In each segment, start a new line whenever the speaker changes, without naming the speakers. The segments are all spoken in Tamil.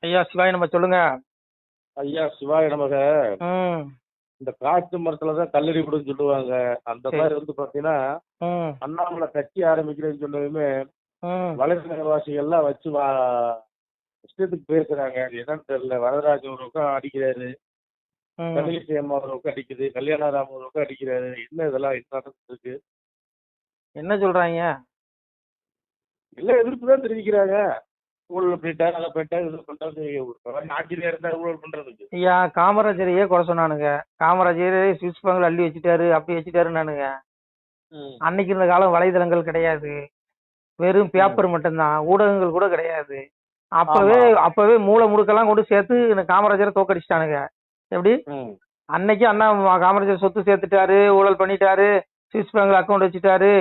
ஐயா சிவாய நம்ம சொல்லுங்க.
ஐயா சிவாய நமக.
ம்.
இந்த காட்டு மரத்துல தான் கல்லெறிப்படுன்னு சொல்லுவாங்க. அந்த
சரி.
மாதிரி வந்து பாத்தீங்கன்னா,
ம்.
அண்ணாமலை கட்சி ஆரம்பிக்கிறேன்னு சொன்னதுமே
ம்.
வலைநகரவாசிகள்லாம் வச்சு இஷ்டத்துக்கு பேசுறாங்க. அது என்னன்னு தெரியல. வரதராஜன் ஒரு பக்கம் அடிக்கிறாரு,
ம்.
தமிழிசை அம்மா ஒரு பக்கம் அடிக்குது, கல்யாணராம் ஒரு பக்கம் அடிக்கிறாரு. என்ன இதெல்லாம் என்ன நடந்துட்டு இருக்கு?
என்ன சொல்றாங்க?
எல்லாம் எதிர்ப்பு தான் தெரிவிக்கிறாங்க. ஊழல் பண்ணிட்டாரு, அதை பண்ணிட்டாரு, இது பண்றது. ஆட்சியில இருந்தா ஊழல் பண்றதுக்கு.
ஐயா காமராஜரையே குறை சொன்னானுங்க. காமராஜரே சுவிஸ் பேங்க்ல அள்ளி வச்சுட்டாரு, அப்படி வச்சுட்டாருன்னானுங்க.
ம்.
அன்னைக்கு இருந்த காலம் வலைதளங்கள் கிடையாது. வெறும்
ம்.
பேப்பர் மட்டும்தான். ஊடகங்கள் கூட கிடையாது.
ஆமா.
அப்பவே மூளை முடுக்கெல்லாம் கொண்டு சேர்த்து இந்த காமராஜரை தோக்கடிச்சிட்டானுங்க. எப்படி?
ம்.
அன்னைக்கு அண்ணா காமராஜர் சொத்து சேர்த்துட்டாரு, ஊழல் பண்ணிட்டாரு, சுவிஸ் பேங்க்ல அக்கௌண்ட் வச்சுட்டாரு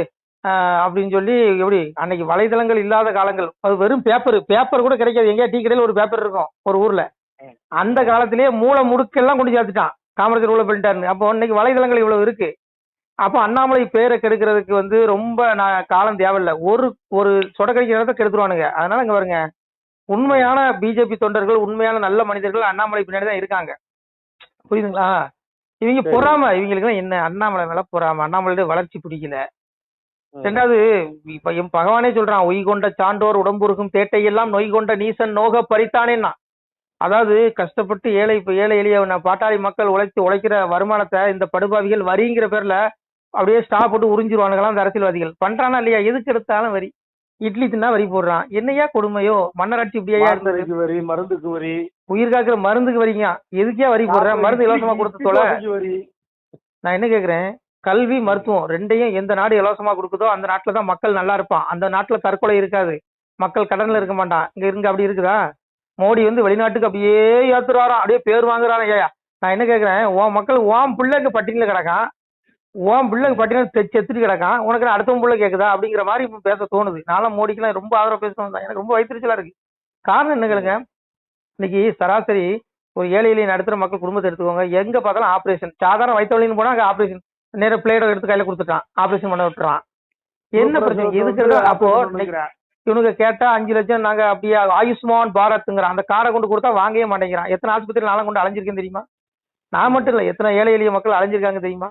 அப்படின்னு சொல்லி எப்படி அன்னைக்கு வலைதளங்கள் இல்லாத காலங்கள். அது வெறும் பேப்பர் கூட கிடைக்காது. எங்கேயா டீ கடையில் ஒரு பேப்பர் இருக்கும் ஒரு ஊர்ல.
ம்.
அந்த காலத்திலேயே மூளை முடுக்கெல்லாம் கொண்டு சேர்த்துட்டான் காமராஜர் ஊழல் பண்ணிட்டாருன்னு. அப்போ இன்னைக்கு வலைதளங்கள் இவ்வளவு இருக்கு. அப்போ அண்ணாமலை பேரை கெடுக்கிறதுக்கு வந்து ரொம்ப காலம் தேவையில்லை. ஒரு ஒரு சொடக்கடிக்கிற இடத்த கெடுத்துருவானுங்க. அதனால இங்க பாருங்க, உண்மையான பிஜேபி தொண்டர்கள், உண்மையான நல்ல மனிதர்கள் அண்ணாமலை பின்னாடி தான் இருக்காங்க. புரியுதுங்களா? இவங்க
சரி.
பொறாம, இவங்களுக்கு என்ன அண்ணாமலை மேல பொறாம, அண்ணாமலையோட வளர்ச்சி பிடிக்கல.
ம்.
ரெண்டாவது, இப்ப என் பகவானே சொல்றான், ஒய் கொண்ட சான்றோர் உடம்புருக்கும் தேட்டையெல்லாம் நொய் கொண்ட நீசன் நோக பறித்தானேன்னா. அதாவது கஷ்டப்பட்டு ஏழை எளிய பாட்டாளி மக்கள் உழைக்கிற வருமானத்தை இந்த படுபாவிகள் வரிங்கிற பேர்ல அப்படியே ஸ்டாப் போட்டு உறிஞ்சிருவானுங்களாம் இந்த அரசியல்வாதிகள். பண்றானா இல்லையா? எதுக்கு எடுத்தாலும் வரி. இட்லி தின்னா வரி போடுறான். என்னையா கொடுமையோ? மன்னராட்சி இப்படியா இருந்தது?
மாத்திரைக்கு வரி, மருந்துக்கு வரி,
உயிர் காக்கிற மருந்துக்கு வரிங்க. எதுக்கே வரி போடுற? மருந்து இலவசமா கொடுத்து தொலை.
வரி.
நான் என்ன கேக்குறேன், கல்வி மருத்துவம் ரெண்டையும் எந்த நாடு இலவசமா கொடுக்குதோ அந்த நாட்டுல தான் மக்கள் நல்லா இருப்பான். அந்த நாட்டுல தற்கொலை இருக்காது, மக்கள் கடன்ல இருக்க மாட்டான். இங்க அப்படி இருக்குதா? மோடி வந்து வெளிநாட்டுக்கு அப்படியே ஏத்துறாராம், அப்படியே பேர் வாங்குறான். ஐயா நான் என்ன கேக்குறேன், உன் மக்கள் உன் பிள்ளைக்கு பட்டினியில கிடக்கான், உன் பிள்ளைக்கு பட்டினியில செத்துட்டு கிடக்கான், உனக்கு அடுத்தவன் பிள்ளை கேக்குதா? அப்படிங்கிற மாதிரி இப்ப பேச தோணுது. நானும் மோடிக்கெல்லாம் ரொம்ப ஆதரவு பேசணும் தான். எனக்கு ரொம்ப வயிற்றுச்சலா இருக்கு. காரணம் என்ன கேளுங்க, இன்னைக்கு சராசரி ஒரு ஏழை எளிய நடுத்தர மக்கள் குடும்பத்தை எடுத்துக்கோங்க. எங்க பார்த்தாலும் ஆபரேஷன். சாதாரண வயிற்று வலின்னு போனா அங்க ஆபரேஷன். நேர பிளேட எடுத்து கையில கொடுத்துட்டான், ஆபரேஷன் பண்ண விட்டுறான். என்ன பிரச்சனை? எதுக்கு? அப்போ இவனுக்கு கேட்டா 5 லட்சம் நாங்க அப்படியே ஆயுஷ்மான் பாரத்ங்கிறான். அந்த காரை கொண்டு கொடுத்தா வாங்கவே மாட்டேங்கிறான். எத்தனை ஆஸ்பத்திரி நானும் கொண்டு அலைஞ்சிருக்கேன் தெரியுமா? நான் மட்டும் இல்ல, எத்தனை ஏழை எளிய மக்கள் அலைஞ்சிருக்காங்க தெரியுமா?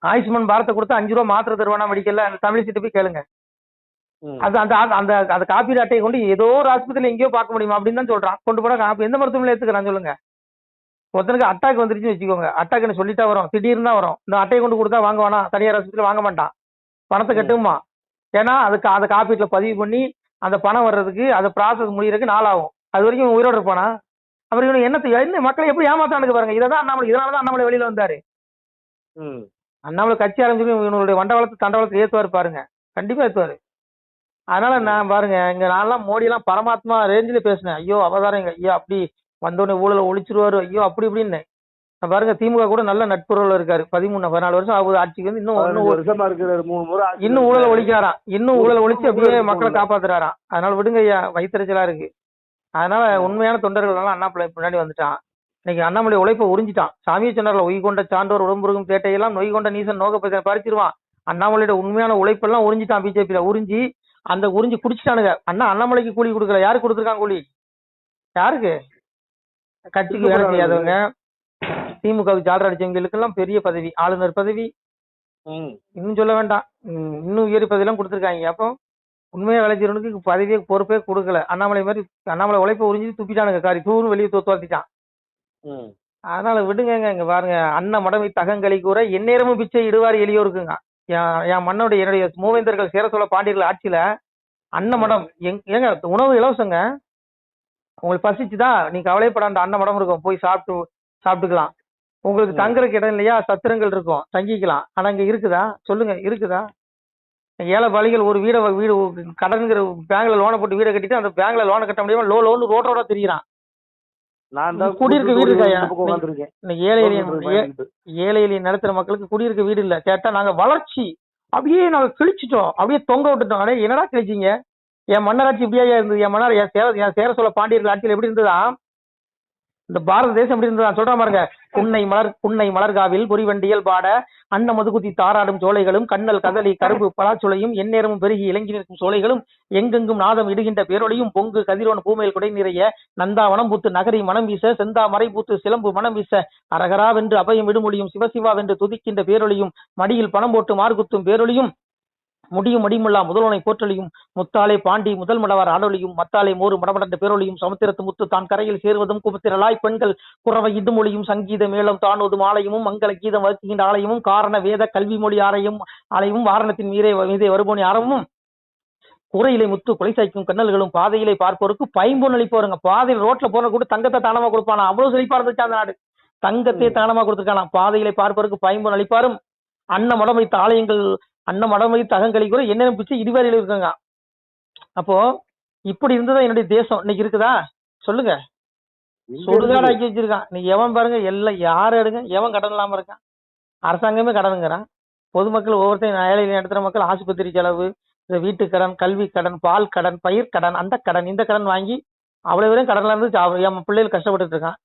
ஆயுஷ்மான் பாரத்தை கொடுத்தா 5 ரூபா மாத்திரை தருவானா மெடிக்கல்ல? அந்த தமிழிசைட்டு போய் கேளுங்க. அது அந்த அந்த அந்த காப்பீடு அட்டையை கொண்டு ஏதோ ஒரு ஆஸ்பத்திரியில எங்கேயோ பார்க்க முடியுமா அப்படின்னு தான் சொல்றான். கொண்டு போனா எந்த மருத்துவமனை எடுத்துக்கிறான் சொல்லுங்க? ஒருத்தனுக்கு அட்டாக் வந்துருச்சுன்னு வச்சுக்கோங்க, அட்டாக்னு சொல்லிட்டா வரும், திடீர்னு தான் வரும். இந்த அட்டையை கொண்டு கொடுத்தா வாங்குவானா? தனியார் ஆஸ்பத்திரியில் வாங்க மாட்டான், பணத்தை கட்டுமா. ஏன்னா அதுக்கு அதை காப்பீட்டுல பதிவு பண்ணி அந்த பணம் வர்றதுக்கு, அதை ப்ராசஸ் முடியறதுக்கு நாள் ஆகும். அது வரைக்கும் உயிரோடு இருப்பானா? அப்புறம் இவனுக்கு என்ன மக்களை எப்படி ஏமாத்தானுக்கு பாருங்க. இதான் அண்ணாமலை, இதனாலதான் அண்ணாமலை வெளியில வந்தாரு. அண்ணாமலை கட்சி ஆரம்பிச்சு இவனுடைய வண்டவாளத்து தண்டவாளத்தை ஏத்துவாரு பாருங்க, கண்டிப்பா ஏத்துவாரு. அதனால நான் பாருங்க, இங்க நான்லாம் மோடி எல்லாம் பரமாத்மா ரேஞ்சில பேசினேன். ஐயோ அவதாரங்க ஐயா, அப்படி வந்தோடனே ஊழலை ஒழிச்சிருவாரு, ஐயோ அப்படி இப்படின்னு. பாருங்க, திமுக கூட நல்ல நட்புறவுல இருக்காரு. 13-14 வருஷம் ஆகுது ஆட்சிக்கு வந்து. இன்னும் ஊழலை ஒழிக்கிறாராம். இன்னும் ஊழலை ஒழிச்சு அப்படியே மக்களை காப்பாத்துறாராம். அதனால விடுங்க ஐயா, வயிற்றுச்சலா இருக்கு. அதனால உண்மையான தொண்டர்கள் எல்லாம் அண்ணாமலை பின்னாடி வந்துட்டான். இன்னைக்கு அண்ணாமலை உழைப்பை உறிஞ்சிட்டான். சாமியை சொன்னார்ல, ஒய் கொண்ட சான்றோர் உடம்புருகும் தேட்டையெல்லாம் நொய் கொண்ட நீசன் நோக்க பறிச்சிருவான். அண்ணாமலையோட உண்மையான உழைப்பெல்லாம் உறிஞ்சிட்டான். பிஜேபியில உறிஞ்சி குடிச்சிட்டானுங்க. அண்ணாமலைக்கு கூலி கொடுக்கல. யாருக்கு கொடுத்துருக்கான் கூலி? யாருக்கு? கட்சிக்கு வேலை செய்யாதவங்க, திமுகவுக்கு ஜாலரா அடிச்சவங்களுக்கு எல்லாம் பெரிய பதவி, ஆளுநர் பதவி, இன்னும் சொல்ல வேண்டாம், இன்னும் உயரிய பதவியெல்லாம் கொடுத்துருக்காங்க. அப்போ உண்மையா விளைஞ்சவனுக்கு பதவியே பொறுப்பே கொடுக்கல. அண்ணாமலை உழைப்பை உறிஞ்சி துப்பிட்டானுங்க. காரி தூன்னு வெளியே தோத்துவாத்திட்டான். அதனால விடுங்க. இங்க பாருங்க, அண்ணன் மடமை தகங்களி கூற எந்நேரமும் பிச்சை இடுவார் எளியோருக்குங்க. என் மன்னோடைய என்னுடைய மூவேந்தர்கள் சேர சோழ பாண்டியர்கள் ஆட்சியில அண்ணன் மடம் ஏங்க உணவு இலவசங்க. உங்களுக்கு பசிச்சுதான் நீ கவலைப்படாத, அண்ணன் மடம் இருக்கும், போய் சாப்பிட்டுக்கலாம். உங்களுக்கு தங்குறதுக்கு இடம் இல்லையா? சத்திரங்கள் இருக்கும், தங்கிக்கலாம். ஆனா இங்க இருக்குதா சொல்லுங்க? இருக்குதா? ஏழை பாலிகள் ஒரு வீடு கடன்கிற பேங்க்ல லோனை போட்டு வீடை கட்டிட்டு அந்த பேங்க்ல லோனை கட்ட முடியாம லோன் ரோட்டோட திரியிறான். குடியிருக்க வீடு இருக்காயா? ஏழை எளிய நடத்துற மக்களுக்கு குடியிருக்க வீடு இல்ல. கேட்டா நாங்க வளர்ச்சி அப்படியே நாங்க கிழிச்சிட்டோம், அப்படியே தொங்க விட்டுட்டோம். அடே என்னடா கிழிச்சிங்க? என் மன்னராட்சி இப்படியா இருந்தது? என் சேர சோழ பாண்டியர்கள் ஆட்சியில் எப்படி இருந்ததா? இந்த பாரத தேசம் எப்படி இருந்தது நான் சொல்றேன் பாருங்க. புன்னை மலர்காவில் பொறிவண்டியல் பாட அன்ன மதுகுதி தாராடும் சோலைகளும் கண்ணல் கதலி கரும்பு பலாச்சோலையும் எந்நேரமும் பெருகி இலங்கி நிற்கும் சோலைகளும் எங்கெங்கும் நாதம் இடுகின்ற பேரொழியும் பொங்கு கதிரோன் பூமேல் குடை நிறைய நந்தா வனம் பூத்து நகரி மனம் வீச செந்தா மறை பூத்து சிலம்பு மனம் வீச அரகரா வென்று அபயம் விடுமொழியும் சிவசிவா வென்று துதிக்கின்ற பேரொழியும் மடியில் பணம் போட்டு மார்குத்தும் பேரொழியும் முடியும் மடிமுல்லா முதல்வனை போற்றலியும் முத்தாலே பாண்டி முதல் மடவார் ஆடொலியும் மத்தாலே மோறு மடமடந்த பேரொழியும் சமுத்திரத்து முத்து தான் கரையில் சேருவதும் குபத்திரலாய் பெண்கள் குறவை இடுமொழியும் சங்கீத மேளம் தானோதும் ஆலயமும் மங்கள கீதம் வகுக்கின்ற ஆலயமும் காரண வேத கல்வி மொழி ஆலயமும் வாரணத்தின் மீதே வருபோனி ஆரமும் கூரையிலே முத்து கொலை சாய்க்கும் கண்ணல்களும் பாதையிலே பார்ப்போருக்கு பைம்பொன் அளிப்போருங்க. பாதையில் ரோட்ல போற கூட தங்கத்தை தானமா கொடுப்பானா, அவ்வளவு செழிப்பா இருந்துச்சு அந்த நாடு. தங்கத்தை தானமா கொடுத்துருக்கானா. பாதையிலே பார்ப்போருக்கு பைம்பொன் அளிப்பாரும் அன்ன மடம் வைத்த ஆலயங்கள் அன்னம் மடம் வைத்து அகங்களி கூட என்னென்ன பிச்சை இடிவாரியில் இருக்குங்க. அப்போ இப்படி இருந்ததா என்னுடைய தேசம் இன்னைக்கு இருக்குதா சொல்லுங்க? சுடுகாடு ஆக்கி வச்சிருக்கான். நீ எவன் பாருங்க எல்லாம் யாரும் எடுங்க, எவன் கடன் இல்லாம இருக்கான்? அரசாங்கமே கடனுங்கிறான். பொதுமக்கள் ஒவ்வொருத்தையும் ஏழையில் நடத்துற மக்கள் ஆஸ்பத்திரி செலவு, இந்த வீட்டு கடன், கல்வி கடன், பால் கடன், பயிர் கடன், அந்த கடன் இந்த கடன் வாங்கி அவ்வளவு வரையும் கடன்ல இருந்து என் பிள்ளைகள் கஷ்டப்பட்டு இருக்கான்.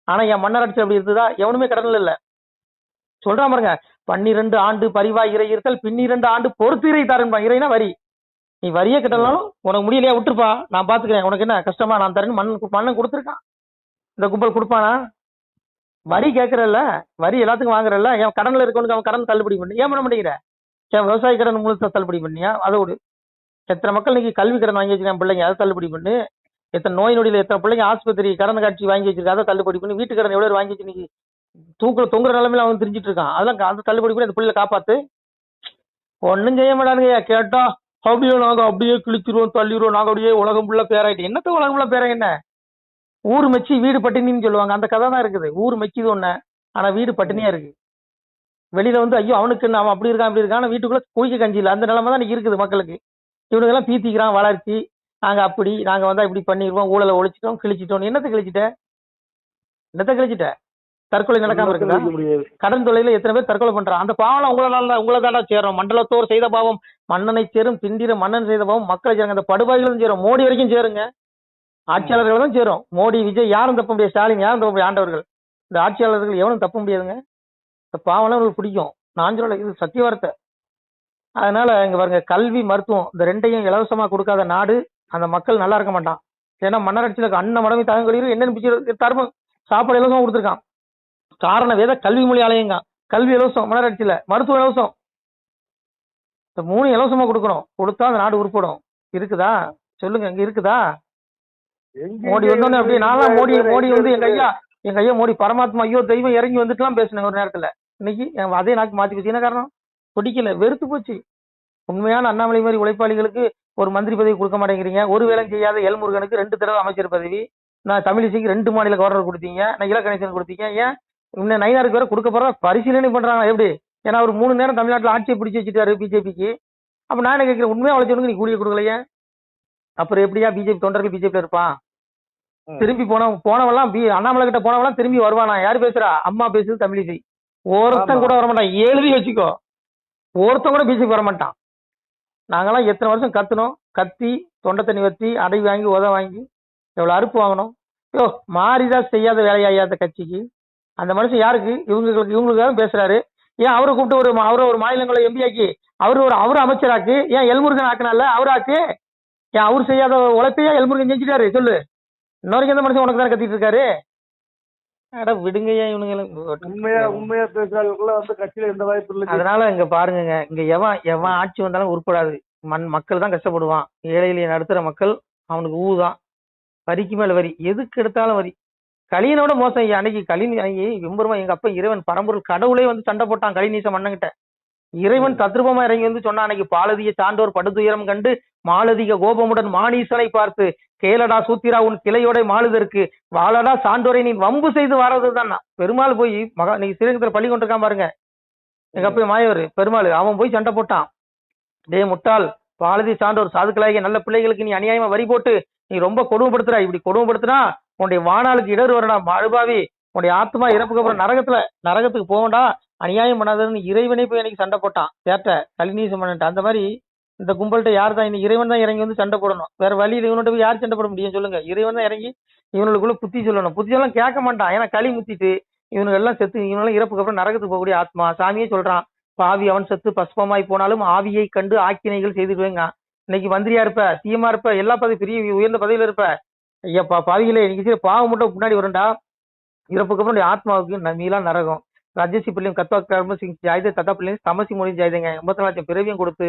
ஆனா என் மன்னராட்சி அப்படி இருந்ததா? எவனுமே கடன்ல இல்ல. சொல்றான் பாருங்க, 12 ஆண்டு பரிவாய் இறை இருத்தல் 12 ஆண்டு பொறுத்து இறை தரேன்பா. இறைனா வரி. நீ வரியே கட்டலாம் உனக்கு முடியலையா விட்டுருப்பா, நான் பாத்துக்கிறேன், உனக்கு என்ன கஷ்டமா நான் தரேன்னு மண்ணன் கொடுத்துருக்கான். இந்த கும்பல் கொடுப்பானா? வரி கேட்கறல்ல, வரி எல்லாத்துக்கும் வாங்குறல்ல. என் கடன்ல இருக்கவனுக்கு அவன் கடன் தள்ளுபடி பண்ணி ஏன் பண்ண மாட்டேங்கிற? என் விவசாய கடன் முழுசா தள்ளுபடி பண்ணியா? அதோடு எத்தனை மக்கள் இன்னைக்கு கல்வி கடன் வாங்கி வச்சிருக்கேன் பிள்ளைங்க, அதை தள்ளுபடி பண்ணு. எத்தனை நோய் நொடியில் எத்தனை பிள்ளைங்க ஆஸ்பத்திரி கடன் காட்சி வாங்கி வச்சிருக்க, அதை தள்ளுபடி பண்ணி. வீட்டு கடன் எவ்வளவு வாங்கி வச்சு இன்னைக்கு தொங்குற நிலைமையில அவன் தெரிஞ்சிட்டு இருக்கான். அதெல்லாம் அந்த தள்ளுபடி பண்ணி அந்த பிள்ளைல காப்பாத்து. ஒன்னும் செய்ய மாட்டானுங்க. கேட்டா அப்படியே நாங்க அப்படியே கிழிச்சிருவோம் தள்ளிடுவோம், நாங்க அப்படியே உலகம் ஃபுல்லா பேராயிட்டு. என்னத்த உலகம் ஃபுல்லா பேர என்ன? ஊர் மெச்சி வீடு பட்டினின்னு சொல்லுவாங்க, அந்த கதை தான் இருக்குது. ஊர் மெச்சிது ஒண்ணு, ஆனா வீடு பட்டினியா இருக்கு. வெளியில வந்து ஐயோ அவனுக்கு அவன் அப்படி இருக்கான் அப்படி இருக்கான், வீட்டுக்குள்ள குளிக்க கஞ்சி இல்லை, அந்த நிலைமை தான் இருக்குது மக்களுக்கு. இவனுக்கு எல்லாம் பீத்திக்கிறான் வளர்ச்சி. நாங்க வந்தா இப்படி பண்ணிடுவோம், ஊழலை ஒழிச்சிட்டோம் கிழிச்சிட்டோம். என்னத்தை கிழிச்சிட்ட? தற்கொலை நடக்காம இருக்குதா? கடன் தொழில எத்தனை பேர் தற்கொலை பண்றான்? அந்த பாவம் உங்களை தாண்டா சேரும். மண்டலத்தோர் செய்த பாவம் மன்னனை சேரும், திண்டிர மன்னன் செய்த பாவம் மக்களை சேருங்க. அந்த படுபாய்களும் சேரும், மோடி வரைக்கும் சேருங்க. ஆட்சியாளர்கள் தான் சேரும். மோடி விஜய் யாரும் தப்ப முடியாது, ஸ்டாலின் யாரும் தப்ப முடியாது, ஆண்டவர்கள். இந்த ஆட்சியாளர்கள் எவனும் தப்ப முடியாதுங்க. இந்த பாவம்லாம் உங்களுக்கு பிடிக்கும். நான் சொல்ல இது சத்திய வார்த்தை. அதனால இங்க பாருங்க, கல்வி மருத்துவம் இந்த ரெண்டையும் இலவசமா கொடுக்காத நாடு அந்த மக்கள் நல்லா இருக்க மாட்டான். ஏன்னா மன்னராட்சியில அன்ன மடமை தகவல் என்னென்னு தர்மம் சாப்பாடு இலவசமா கொடுத்துருக்கான். காரண வேத கல்வி மொழி ஆலயங்க, கல்வி இலவசம் மன்னராட்சியில, மருத்துவம் இலவசம். இந்த 3 இலவசமா கொடுக்கணும். கொடுத்தா அந்த நாடு உருப்படும். இருக்குதா சொல்லுங்க? இங்க இருக்குதா? மோடி வந்தோடனே அப்படியே நான்லாம் மோடி வந்து எங்க ஐயா மோடி பரமாத்மா ஐயோ தெய்வம் இறங்கி வந்துட்டுலாம் பேசினேன் ஒரு நேரத்துல. இன்னைக்கு அதே நாக்கு மாத்தி போச்சு. என்ன காரணம்? பிடிக்கல, வெறுத்து போச்சு. உண்மையான அண்ணாமலை மாதிரி உழைப்பாளிகளுக்கு ஒரு மந்திரி பதவி கொடுக்க மாட்டேங்கிறீங்க. ஒரு வேலை செய்யாத எல்முருகனுக்கு 2 தடவை அமைச்சர் பதவி, நான் தமிழிசைக்கு 2 மாநில கவர்னர் கொடுத்தீங்க, நான் இலக்கணேசன் கொடுத்தீங்க. ஏன் இன்னும் நயினாருக்கு வேற கொடுக்க போற பரிசீலனை பண்றாங்க எப்படி? ஏன்னா ஒரு 3 நேரம் தமிழ்நாட்டில் ஆட்சியை பிடிச்சி வச்சுட்டாரு பிஜேபிக்கு. அப்ப நான் என்ன கேட்கிறேன், உண்மையா உழைச்சவனுக்கு நீ கூலிய கொடுக்கலையே, அப்புறம் எப்படியா பிஜேபி தொண்டர்கள் பிஜேபியில இருப்பான்? திரும்பி போனவெல்லாம் அண்ணாமலை கிட்ட போனவெல்லாம் திரும்பி வருவானா? யாரு பேசுறா? அம்மா பேசுது தமிழிசை. ஒருத்தன் கூட வரமாட்டான். எழுதி வச்சுக்கோ, ஒருத்தன் கூட பிஜேபி வரமாட்டான். நாங்கெல்லாம் எத்தனை வருஷம் கத்துனோம், கத்தி தொண்டை தண்ணி வத்தி அடை வாங்கி உத வாங்கி எவ்வளவு அறுப்பு வாங்கணும். யோ மாறிதான் செய்யாத வேலையாயாத கட்சிக்கு அந்த மனுஷன் யாருக்கு? இவங்களுக்காக பேசுறாரு. ஏன் அவரை கூப்பிட்டு அவரை ஒரு மாநிலங்களை எம்பி ஆக்கி அவரு அமைச்சராக்கு. ஏன் எல்முருகன் ஆக்கினால அவராக்கு? ஏன் அவர் செய்யாத உழைப்பையா எல்முருகன் செஞ்சுட்டாரு? சொல்லு. இன்னொரு எந்த மனுஷன் உனக்கு தான் கத்திட்டு இருக்காரு? விடுங்க
உண்மையா பேசுறாங்க வந்து கட்சியில எந்த வாய்ப்பு இல்லை.
அதனால இங்க பாருங்க, இங்க எவன் ஆட்சி வந்தாலும் உருப்படாது. மக்கள் தான் கஷ்டப்படுவான். ஏழையிலேயே நடுத்துற மக்கள் அவனுக்கு ஊதான். வரிக்கு மேல வரி, எதுக்கு எடுத்தாலும் வரி. கலியனோட மோசம். அன்னைக்கு கலினி விம்பரமா எங்க அப்பா இறைவன் பரம்பொருள் கடவுளே வந்து சண்டை போட்டான் கலிநீச மன்னங்கிட்ட. இறைவன் தத்ரூபமா இறங்கி வந்து சொன்னா, அன்னைக்கு பாலதிய சான்றோர் படுதுயரம் கண்டு மாலதிக கோபமுடன் மானீசனை பார்த்து கேளடா சூத்திரா உன் கிளையோட மாளுதற்கு வாழடா சான்றோரை நீ வம்பு செய்து வாரதுதான். பெருமாள் போய் இன்னைக்கு ஸ்ரீரங்கத்துல பள்ளி கொண்டிருக்கான் பாருங்க, எங்க அப்பா மாயவர் பெருமாள். அவன் போய் சண்டை போட்டான். டே முட்டாள், பாலதி சான்றோர் சாதுக்களாகிய நல்ல பிள்ளைகளுக்கு நீ அநியாயமா வரி போட்டு நீ ரொம்ப கொடுமைப்படுத்துறா. இப்படி கொடுமைப்படுத்தினா உன்னுடைய வானாளுக்கு இடர் வரடா மாடுபாவி. உன்னுடைய ஆத்மா இறப்புக்கு அப்புறம் நரகத்துக்கு போகண்டா, அநியாயம் பண்ணாதன்னு இறைவனே போய் எனக்கு சண்டை போட்டான். சேட்ட கலிநீசம் பண்ணிட்டு. அந்த மாதிரி இந்த கும்பல்கிட்ட யார் தான் இன்னைக்கு இறைவன் தான் இறங்கி வந்து சண்டை போடணும். வேற வழியில் இவன்கிட்ட போய் யார் சண்டை போட முடியும் சொல்லுங்க? இறைவன் தான் இறங்கி இவனுக்குள்ள புத்தி சொல்லணும். புத்தி எல்லாம் கேட்க மாட்டான். ஏன்னா களி முத்திட்டு இவனுக்கு எல்லாம் செத்து இவனெல்லாம் இறப்புக்கு அப்புறம் நரகத்துக்கு போகக்கூடிய ஆத்மா. சாமியே சொல்றான், பாவி அவன் செத்து பஸ்பமாய் போனாலும் ஆவியை கண்டு ஆக்கினைகள் செய்துடுவேங்க. இன்னைக்கு மந்திரியா இருப்ப, சிஎம்மா இருப்ப, எல்லா பதவி பெரிய உயர்ந்த பதவியில இருப்ப, ஐயா பாவிகளே இன்னைக்கு செய்யற பாவம் மட்டும் முன்னாடி வரும்டா. இறப்புக்கு அப்புறம் உன்னுடைய ஆத்மாவுக்கு மீளா நரகம். ராஜசி பிள்ளையும் கத்வா கர்ம சிங் ஜாயுதே தத்தா பிள்ளையும் தமசி மொழி ஜாயுதேங்க. 84 லட்சம் பிறவியும் கொடுத்து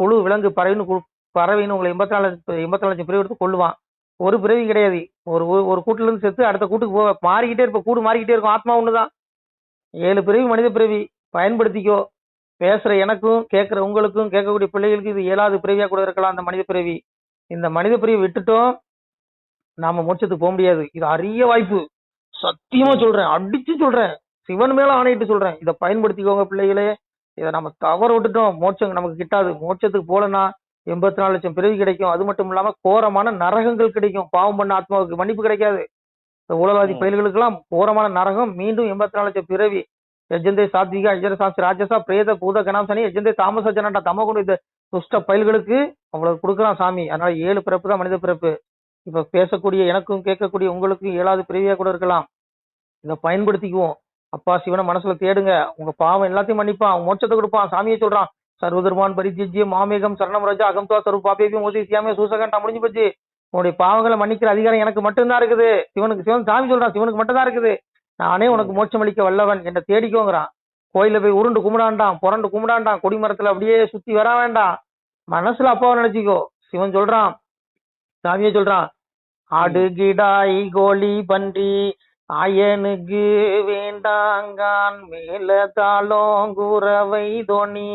புழு விலங்கு பறவைன்னு உங்களை 84 லட்சம் பிறவி எடுத்து கொள்ளுவான். ஒரு பிறவி கிடையாது. ஒரு ஒரு கூட்டுல இருந்து செத்து அடுத்த கூட்டுக்கு போக மாறிக்கிட்டே இருப்ப, கூடு மாறிக்கிட்டே இருக்கும். ஆத்மா ஒண்ணுதான். 7 பிறவி மனித பிறவி. பயன்படுத்திக்கோ. பேசுற எனக்கும் கேட்கிற உங்களுக்கும் கேட்கக்கூடிய பிள்ளைகளுக்கு இது 7வது பிறவியா கூட இருக்கலாம். அந்த மனித பிறவி. இந்த மனித பிறவி விட்டுட்டோம் நாம மோட்சத்துக்கு போக முடியாது. இது அரிய வாய்ப்பு. சத்தியமா சொல்றேன், அடிச்சு சொல்றேன், சிவன் மேல ஆணையிட்டு சொல்றேன். இதை பயன்படுத்திக்கோங்க பிள்ளைகளே. இதை நம்ம தவற விட்டுட்டோம் மோட்சம் நமக்கு கிட்டாது. மோட்சத்துக்கு போலன்னா 84 லட்சம் பிறவி கிடைக்கும். அது மட்டும் இல்லாம கோரமான நரகங்கள் கிடைக்கும். பாவம் பண்ண ஆத்மாவுக்கு மன்னிப்பு கிடைக்காது. இந்த ஊழல்வாதி பயில்களுக்கெல்லாம் கோரமான நரகம். மீண்டும் 84 லட்சம் பிறவி. எஜந்தே சாத்விக அஜரசாட்சி ராஜசா பிரேத பூத கணாம்சனி எஜந்தே தாமச ஜனண்டா தமகுண்டு இந்த துஷ்ட பயில்களுக்கு அவ்வளவு கொடுக்குறான் சாமி. அதனால 7 பிறப்பு தான் மனித பிறப்பு. இப்ப பேசக்கூடிய எனக்கும் கேட்கக்கூடிய உங்களுக்கும் 7வது பிறவியா கூட இருக்கலாம். இதை பயன்படுத்திக்குவோம். அப்பா சிவனை மனசுல தேடுங்க. உங்க பாவம் எல்லாத்தையும் மன்னிப்பான், மோட்சத்தை கொடுப்பான். சாமியை சொல்றான், சர்வதர்மான் பரித்தியஜ்ய மாமேகம் சரணம் ரஜா அகம்துவா சர்வ பாபேபியம் ஓசி சியாமே சூசகண்டா. முடிஞ்சு போச்சு. உன்னுடைய பாவங்களை மன்னிக்கிற அதிகாரம் எனக்கு மட்டும்தான் இருக்குது. சிவன் சாமி சொல்றான், சிவனுக்கு மட்டும்தான் இருக்குது. நானே உனக்கு மோட்சம் அளிக்க வல்லவன், என்னை தேடிக்கோங்கிறான். கோயில போய் உருண்டு கும்பிடாண்டான், புரண்டு கும்பிடாண்டான், கொடிமரத்துல அப்படியே சுத்தி வர வேண்டாம். மனசுல அப்பாவை நினைச்சிக்கோ. சிவன் சொல்றான், சாமியே சொல்றான், ஆடு கிடாய் கோழி பன்றி ஆயனுக்கு வேண்டாங்கான் மேலதாளம் குறவை தோணி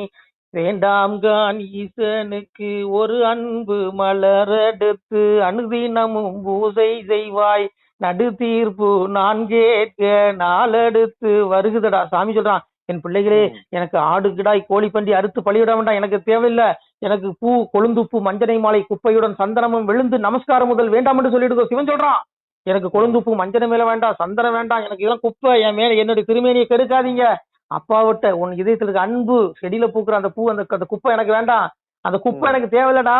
வேண்டாம்கான் ஈசனுக்கு ஒரு அன்பு மலரெடுத்து அனுதினமும் பூசை செய்வாய் நடு தீர்ப்பு நான் கேட்க நாளெடுத்து வருகுதடா. சாமி சொல்றான், என் பிள்ளைகளே எனக்கு ஆடு கிடாய் கோழி பன்றி அறுத்து பலியிட வேண்டாம், எனக்கு தேவையில்லை. எனக்கு பூ கொழுந்துப்பு மஞ்சனை மாலை குப்பையுடன் சந்தனமும் விழுந்து நமஸ்காரம் முதல் வேண்டாம் என்று சொல்லிடுதோ. சிவன் சொல்றான், எனக்கு கொழுந்துப்பு மஞ்சனை மேல வேண்டாம், சந்தனம் வேண்டாம், எனக்கு இதெல்லாம் குப்பை, என் மேல என்னுடைய திருமேனியை கெடுக்காதீங்க. அப்பாவிட்ட உன் இதயத்துல இருக்க அன்பு, செடியில பூக்குற அந்த பூ, அந்த குப்பை எனக்கு வேண்டாம், அந்த குப்பை எனக்கு தேவையில்லடா.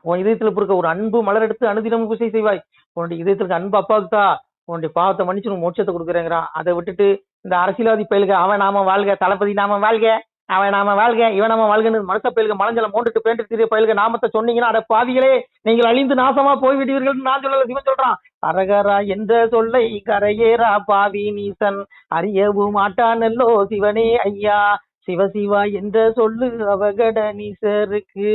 உன் இதயத்துல இருக்க ஒரு அன்பு மலர் எடுத்து அனுதினமும் பூசை செய்வாய். உன்னுடைய இதயத்துல இருக்க அன்பு அப்பாவுக்கு தான். உன்னுடைய பாவத்தை மன்னிச்சு உன் மோட்சத்தை கொடுக்குறேங்கிறான். அதை விட்டுட்டு இந்த அரசியல்வாதி பயிலுக அவன் நாம வாழ்க, தளபதி நாம வாழ்க, அவன் நாம வாழ்க, இவன் நாம வாழ்கன்னு மனச பயிலுக மலஞ்சல மூண்டுட்டு பேண்டு திரிய பயிலுக நாமத்தை சொன்னீங்கன்னா அட பாவிகளே நீங்கள் அழிந்து நாசமா போய்விடுவீர்கள். நான் சொல்லல, சிவன் சொல்றான். அரகரா என்ற சொல்லை கரையேரா பாவி நீசன் அறியவும் மாட்டானல்லோ சிவனே ஐயா. சிவசிவா என்ற சொல்லு அவகட நீசருக்கு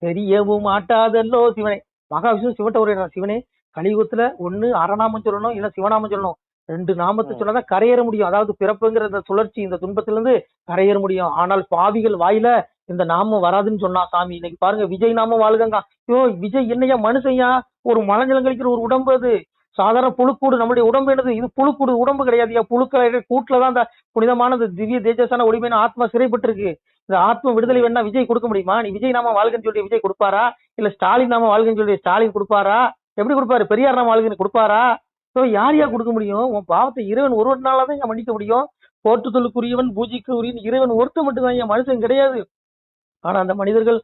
தெரியவும் மாட்டாதல்லோ சிவனே. மகாவிஷ்ணு சிவட்ட ஒரு சிவனே கலியுகத்துல ஒண்ணு அறநாமம் சொல்லணும், இல்ல சிவநாமம் சொல்லணும். 2 நாமத்தை சொன்னாதான் கரையேற முடியும். அதாவது பிறப்புங்கிற இந்த சுழற்சி, இந்த துன்பத்துல இருந்து கரையேற முடியும். ஆனால் பாவிகள் வாயில இந்த நாமம் வராதுன்னு சொன்னா சாமி. இன்னைக்கு பாருங்க, விஜய் நாமம் வாழ்கங்க. ஐயோ விஜய் என்னையா மனுஷையா, ஒரு மலஞ்சலம் கழிக்கிற ஒரு உடம்பு. அது சாதாரண புழுக்கூடு. நம்மளுடைய உடம்பு என்னது? இது புழுக்கூடு, உடம்பு கிடையாது. புழுக்களை கூட்டுலதான் அந்த புனிதமான திவ்ய தேஜஸான ஒளிமையான ஆத்மா சிறைப்பட்டு இருக்கு. இந்த ஆத்ம விடுதலை வேணா விஜய் கொடுக்க முடியுமா? நீ விஜய் நாம வாழ்கன்னு சொல்லி விஜய் கொடுப்பாரா? இல்ல ஸ்டாலின் நாம வாழ்கன்னு சொல்லி ஸ்டாலின் கொடுப்பாரா? எப்படி கொடுப்பாரு? பெரியார் நாம வாழ்கன்னு கொடுப்பாரா? யார் யார் கொடுக்க முடியும்? உன் பாவத்தை இறைவன் ஒருவனாலதான் என் மன்னிக்க முடியும். போற்றுதலுக்குரியவன் பூஜைக்கு உரிய இறைவன் ஒருத்த மட்டும்தான், என் மனுஷன் கிடையாது. ஆனா அந்த மனிதர்கள்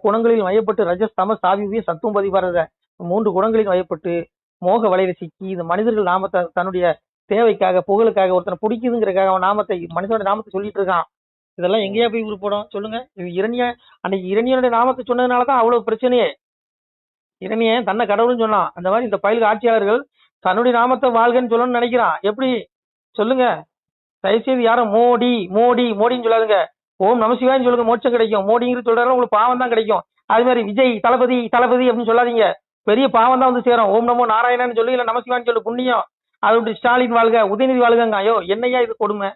குணங்களில் வயப்பட்டு ரஜஸ் தமஸ் ஆவிய சத்துவம் பதிவாரத 3 குணங்களில் வயப்பட்டு மோக வலையில சிக்கி இந்த மனிதர்கள் நாமத்தை தன்னுடைய தேவைக்காக புகழுக்காக ஒருத்தனை பிடிக்குதுங்கிறக்காக அவன் நாமத்தை மனுஷனோட நாமத்தை சொல்லிட்டு இருக்கான். இதெல்லாம் எங்கேயா போய் உருப்படும் சொல்லுங்க? இது அன்னைக்கு இரணியனுடைய நாமத்தை சொன்னதுனாலதான் அவ்வளவு பிரச்சனையே. இரணியன் தன்னை கடவுள்னு சொன்னான். அந்த மாதிரி இந்த பயிலுக்கு ஆட்சியாளர்கள் தன்னுடைய நாமத்தை வாழ்கன்னு சொல்லணும்னு நினைக்கிறான். எப்படி சொல்லுங்க? தயவுசெய்து யாரும் மோடி மோடி மோடின்னு சொல்லாதுங்க. ஓம் நமசிவாயின்னு சொல்லுங்க, மோட்சம் கிடைக்கும். மோடிங்கிறது சொல்றாரு, உங்களுக்கு பாவம் தான் கிடைக்கும். அது மாதிரி விஜய் தளபதி தளபதி அப்படின்னு சொல்லாதீங்க, பெரிய பாவம் தான் வந்து சேரும். ஓம் நமோ நாராயணன்னு சொல்லு, இல்ல நமசிவான்னு சொல்லு, புண்ணியம். அது ஸ்டாலின் வாழ்க, உதயநிதி வாழ்கங்க. ஐயோ என்னையா இது கொடுமை.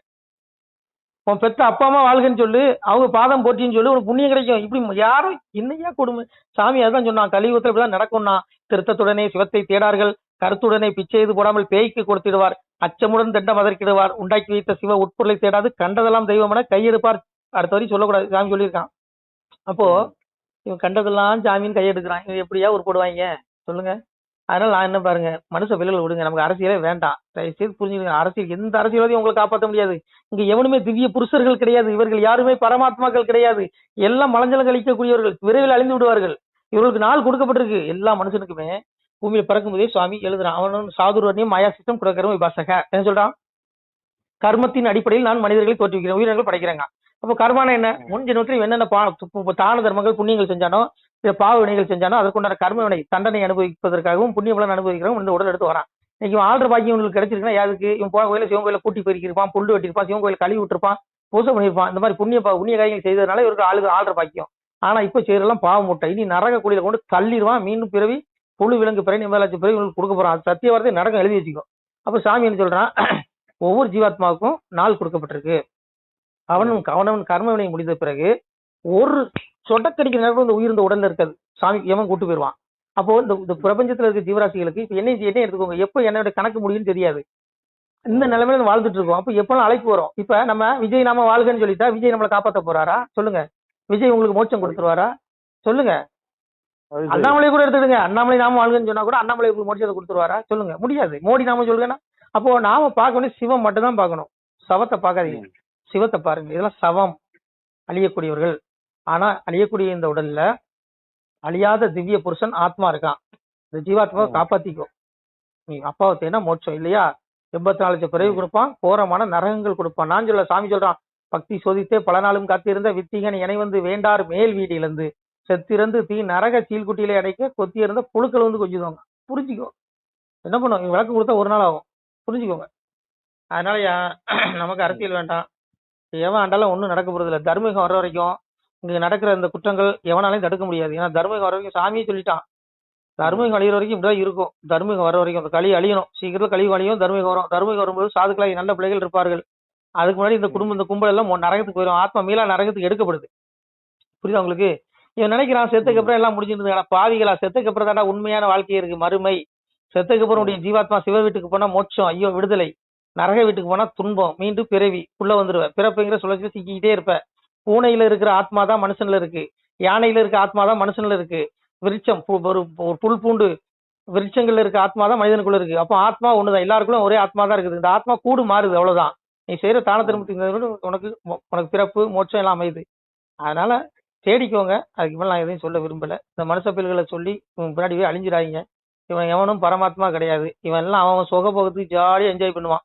உன் பெத்த அப்பா அம்மா வாழ்கன்னு சொல்லு, அவங்க பாதம் போட்டின்னு சொல்லு, உனக்கு புண்ணியம் கிடைக்கும். இப்படி யாரும் என்னையா கொடுமை. சாமி அதான் சொன்னான், கலியுகத்துல இப்படிதான் நடக்கும்னா. திருத்தத்துடனே சிவத்தை தேடார்கள், கருத்துடனே பிச்சை எது போடாமல் பேய்க்கு கொடுத்திடுவார், அச்சமுடன் தண்டம் அதற்கிடுவார், உண்டாக்கி வைத்த சிவ உட்பொருளை தேடாது கண்டதெல்லாம் தெய்வம் என கையெடுப்பார். அடுத்த வரையும் சொல்லக்கூடாது, சாமி சொல்லியிருக்கான். அப்போ இவன் கண்டதெல்லாம் சாமின்னு கையெடுக்கிறான். இவன் எப்படியா உருப்படுவாங்க சொல்லுங்க? அதனால நான் என்ன பாருங்க, மனுஷ பிள்ளைகளை விடுங்க, நமக்கு அரசியலே வேண்டாம். தயவு செய்து புரிஞ்சுடுங்க, அரசியல் எந்த அரசியல்வாதியும் உங்களை காப்பாற்ற முடியாது. இங்க எவனுமே திவ்ய புருஷர்கள் கிடையாது, இவர்கள் யாருமே பரமாத்மாக்கள் கிடையாது, எல்லாம் மலஞ்சலம் கழிக்கக்கூடியவர்கள், விரைவில் அழிந்து விடுவார்கள். இவர்களுக்கு நாள் கொடுக்கப்பட்டிருக்கு. எல்லா மனுஷனுக்குமே பூமியில பிறக்கும் போதே சுவாமி எழுதுறான், அவன் சாதுர்வர்ணியம் மாயா சிஸ்டம் கொடுக்கறவன் விபாசக என்ன சொல்றான், கர்மத்தின் அடிப்படையில் நான் மனிதர்களை தோற்றுவிக்கிறேன், உயிரினங்கள் படைக்கிறேங்க. அப்போ கர்மான என்ன, முன் ஜென்மத்தில் என்னென்ன தான தர்மங்கள் புண்ணியங்கள் செஞ்சானோ, பாவ வினைகள் செஞ்சானோ அதற்குண்டான கர்ம வினை தண்டனை அனுபவிப்பதற்காகவும் புண்ணிய பலன் அனுபவிக்கிறவங்க இந்த உடல் எடுத்து வரான். இன்னைக்கு ஆள்ற பாக்கியம் இவங்களுக்கு கிடைச்சிருக்குன்னா யாருக்கு, இவன் போன கோயில சிவன் கோயில கூட்டி போயிருப்பான், புல்லு வெட்டிருப்பான், சிவன் கோயில கழுவி விட்டுருப்பான், பூசை பண்ணியிருப்பான். இந்த மாதிரி புண்ணிய காரியங்கள் செய்ததுனால இவருக்கு ஆள்ற பாக்கியம். ஆனா இப்ப செய்யறதெல்லாம் பாவ மூட்டை. இனி நரக குழியில கொண்டு தள்ளிடுவான். மீண்டும் பிறவி புழு விலங்கு பிறவி 50,00,000 பிறவி இவங்களுக்கு கொடுக்க போறான். அது சத்திய வார்த்தை நடக்கும், எழுதி வச்சுக்கோ. அப்ப சாமி என்ன சொல்றான், ஒவ்வொரு ஜீவாத்மாவுக்கும் நாள் கொடுக்கப்பட்டிருக்கு. அவனவன் கர்ம வினை முடிந்த பிறகு ஒரு சொடக்கடிக்கிற நேரத்தில் இந்த உயிர் இந்த உடல்ல இருக்காது, சாமி எவன் கூட்டு போயிடுவான். அப்போ இந்த பிரபஞ்சத்துல இருக்க ஜீவராசிகளுக்கு இப்ப என்ன எடுத்துக்கோங்க, எப்ப என்னோட கணக்கு முடியும்னு தெரியாது. இந்த நிலைமையில வாழ்ந்துட்டு இருக்கோம். அப்ப எப்பெல்லாம் அழைப்பு வரும். இப்ப நம்ம விஜய் நாம வாழ்கன்னு சொல்லிட்டா விஜய் நம்மளை காப்பாற்ற போறாரா சொல்லுங்க? விஜய் உங்களுக்கு மோட்சம் கொடுத்துருவாரா சொல்லுங்க? அண்ணாமலை கூட எடுத்துடுங்க, அண்ணாமலை நாம வாழ்கன்னு சொன்னா கூட அண்ணாமலை உங்களுக்கு மோட்சத்தை கொடுத்துருவாரா சொல்லுங்க? முடியாது. மோடி நாம சொல்லுங்கன்னா அப்போ நாம பார்க்க வேண்டிய சிவம் மட்டும் தான் பார்க்கணும், சவத்தை பார்க்காதீங்க, சிவத்தை பாருங்க. இதெல்லாம் சவம், அழியக்கூடியவர்கள். ஆனா அழியக்கூடிய இந்த உடல்ல அழியாத திவ்ய புருஷன் ஆத்மா இருக்கான். இந்த ஜீவாத்மாவை காப்பாத்திக்கோ. நீ அப்பாவை தேனா மோட்சம் இல்லையா, 84,00,000 பிறவி கொடுப்பான், கோரமான நரகங்கள் கொடுப்பான். நான் சொல்ல சாமி சொல்றான், பக்தி சோதித்தே பல நாளும் காத்திருந்த வித்திகன் இணை வந்து வேண்டார் மேல் வீட்டிலிருந்து செத்திறந்து தீ நரக சீல்குட்டியிலே அடைக்க கொத்தி இருந்த புழுக்கள் வந்து கொஞ்சுவாங்க. புரிஞ்சுக்கோ, என்ன பண்ணுவோம், விளக்கம் கொடுத்தா ஒரு நாள் ஆகும், புரிஞ்சுக்கோங்க. அதனால நமக்கு அரசியல் வேண்டாம், எவன் ஆண்டாலும் ஒன்றும் நடக்க போறது இல்லை. தர்மீகம் வர வரைக்கும் இங்க நடக்கிற இந்த குற்றங்கள் எவனாலையும் தடுக்க முடியாது. ஏன்னா தர்மீகம் வர வரைக்கும் சாமியே சொல்லிட்டான், தர்மீகம் அழிகிற வரைக்கும் இப்படிதான் இருக்கும். தர்மீகம் வர வரைக்கும் அந்த களி அழியணும், சீக்கிரத்தில் கழிவு அழியும், தர்மீகம் வரும். தர்மீகம் வரும்போது சாதுக்களாகி நல்ல பிள்ளைகள் இருப்பார்கள். அதுக்கு முன்னாடி இந்த குடும்பம் இந்த கும்பல் எல்லாம் நரகத்துக்கு போயிடும், ஆத்மா மீளா நரகத்துக்கு எடுக்கப்படுது. புரியுதா உங்களுக்கு? இவன் நினைக்கிறான் செத்துக்கு அப்புறம் எல்லாம் முடிஞ்சிருந்தா, பாவிகளா, செத்துக்கு அப்புறம் தாண்டா உண்மையான வாழ்க்கை இருக்கு, மறுமை. செத்துக்கு அப்புறம் உடைய ஜீவாத்மா சிவ வீட்டுக்கு போனா மோட்சம், ஐயோ விடுதலை. நரக வீட்டுக்கு போனா துன்பம், மீண்டும் பிறவி உள்ள வந்துருவ, பிறப்புங்கிற சுழற்சி சிக்கிக்கிட்டே இருப்ப. பூனையில இருக்கிற ஆத்மா தான் மனுஷன்ல இருக்கு, யானையில இருக்க ஆத்மா தான் மனுஷன்ல இருக்கு, விருட்சம் ஒரு புல் பூண்டு விருட்சங்கள்ல இருக்க ஆத்மா தான் மனிதனுக்குள்ள இருக்கு. அப்போ ஆத்மா ஒண்ணுதான், எல்லாருக்குள்ள ஒரே ஆத்மா தான் இருக்குது. இந்த ஆத்மா கூடு மாறுது, அவ்வளவுதான். நீ செய்யற தான திரும்பத்துக்கு உனக்கு பிறப்பு மோட்சம் எல்லாம் அமையுது. அதனால தேடிக்கோங்க. அதுக்கு மேல நான் எதையும் சொல்ல விரும்பல. இந்த மனுஷ பிள்ளைகளை சொல்லி பின்னாடி போய் அழிஞ்சிடாதீங்க. இவன் எவனும் பரமாத்மா கிடையாது. இவன் எல்லாம் அவன் சுக போகத்துக்கு ஜாலியா என்ஜாய் பண்ணுவான்.